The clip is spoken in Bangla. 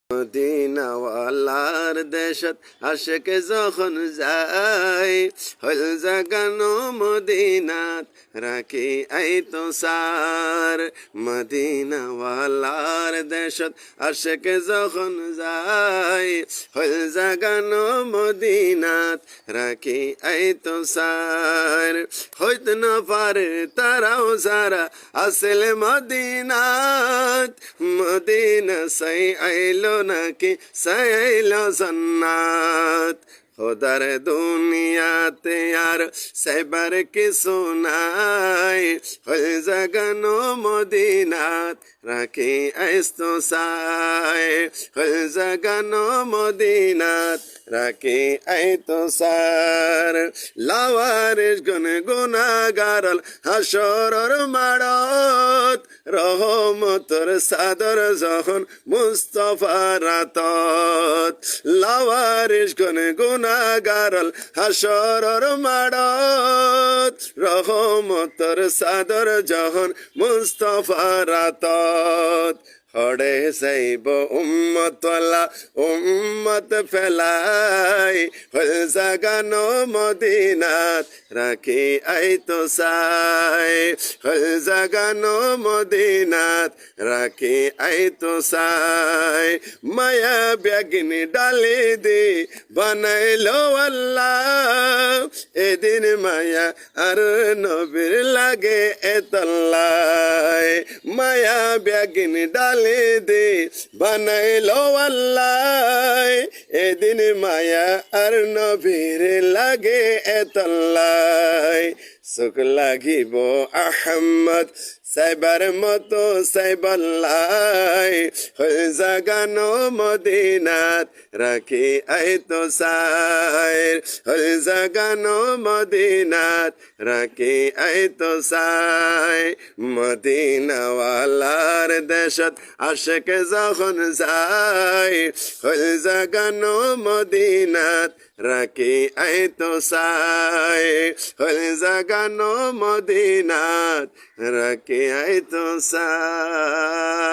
মদিনাওয়ালার দেশত আশেক যখন যায় হল জাগানো মদিনাত রাখি আইতো সার। মদিনাওয়ালার দেশত আশেক যখন যায় হল জাগানো মদিনাত রাখি আইতো সার। হইত না পারে তারাও যারা আসল মদিনাত, মদিনা সাই আইলো নাকি সাইলো জান্নাত। খোদার দুনিয়াতে আর সাইবার কিছু নাই, হল জাগানো মদিনাত রাখি আইতো সাই। হল জাগানো মদিনাত রাখি আইতো সার। লাওয়ারিস গুনাগারাল হাসরর মাড়ত, রহমতর সাদর যখন মুস্তফার রাতত। লাওয়ারিস গুনাগারাল হাসরর মাড়ত, রহমতর সাদর যখন মুস্তফার রাতত। হড়ে যাইব উম্মতওয়ালা উম্মত ফেলাই, হল জাগানো মদিনাত রাখি আইতো সাই। হল জাগানো মদিনাত রাখি আইতো সাই। মায়া ব্যাগিনী ডালি দি বানাইলো আল্লাহ, এদিন মায়া আর নবীর লাগে এতল্লাই। মায়া ব্যাগিনী ডালি দে বানাইলো আল্লাহ, এদিন মায়া আর নবীর লাগে এতল্লাই। সুখ লাগিব আহমদ সাইবার মতো সাইবাল্লাই, হল জাগানো মদিনাত রাখি আইতো সাই। হল জাগানো মদিনাত রাখি আইতো সাই। মদিনাওয়ালার দেশত আশেক যখন যায়, হল জাগানো মদিনাত রাখি আইতো সাই। হল জাগানো মদিনাত রাখি আইতো সাই।